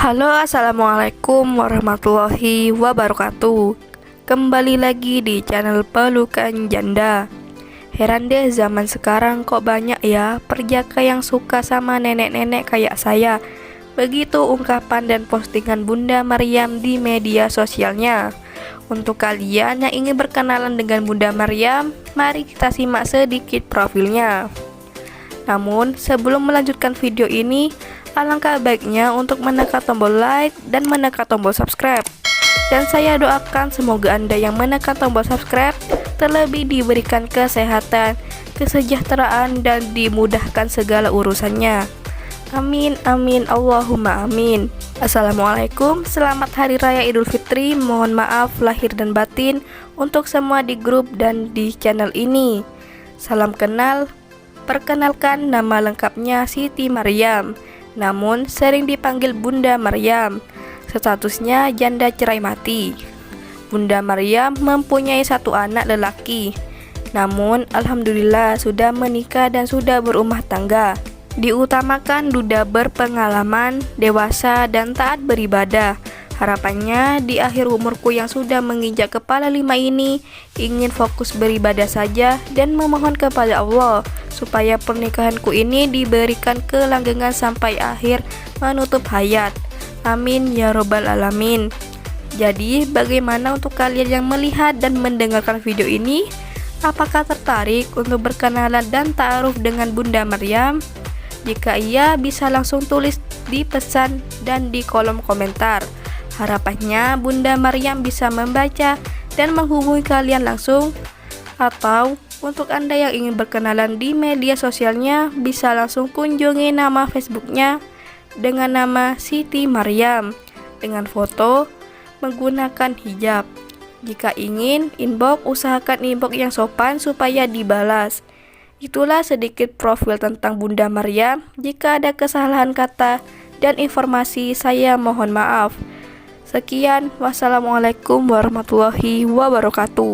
Halo, assalamualaikum warahmatullahi wabarakatuh. Kembali lagi di channel Pelukan Janda. Heran deh, zaman sekarang kok banyak ya perjaka yang suka sama nenek-nenek kayak saya. Begitu ungkapan dan postingan Bunda Maryam di media sosialnya. Untuk kalian yang ingin berkenalan dengan Bunda Maryam, mari kita simak sedikit profilnya. Namun, sebelum melanjutkan video ini, alangkah baiknya untuk menekan tombol like dan menekan tombol subscribe. Dan saya doakan semoga Anda yang menekan tombol subscribe terlebih diberikan kesehatan, kesejahteraan, dan dimudahkan segala urusannya. Amin, amin, Allahumma amin. Assalamualaikum, selamat Hari Raya Idul Fitri. Mohon maaf lahir dan batin untuk semua di grup dan di channel ini. Salam kenal. Perkenalkan, nama lengkapnya Siti Maryam, namun sering dipanggil Bunda Maryam. Statusnya janda cerai mati. Bunda Maryam mempunyai satu anak lelaki, namun alhamdulillah sudah menikah dan sudah berumah tangga. Diutamakan duda berpengalaman, dewasa, dan taat beribadah. Harapannya di akhir umurku yang sudah menginjak kepala 5 ini ingin fokus beribadah saja dan memohon kepada Allah supaya pernikahanku ini diberikan kelanggengan sampai akhir menutup hayat. Amin ya robbal alamin. Jadi bagaimana untuk kalian yang melihat dan mendengarkan video ini? Apakah tertarik untuk berkenalan dan ta'aruf dengan Bunda Maryam? Jika iya, bisa langsung tulis di pesan dan di kolom komentar. Harapannya Bunda Maryam bisa membaca dan menghubungi kalian langsung. Atau untuk Anda yang ingin berkenalan di media sosialnya, bisa langsung kunjungi nama Facebooknya dengan nama Siti Maryam dengan foto menggunakan hijab. Jika ingin inbox, usahakan inbox yang sopan supaya dibalas. Itulah sedikit profil tentang Bunda Maryam. Jika ada kesalahan kata dan informasi, saya mohon maaf. Sekian, wassalamualaikum warahmatullahi wabarakatuh.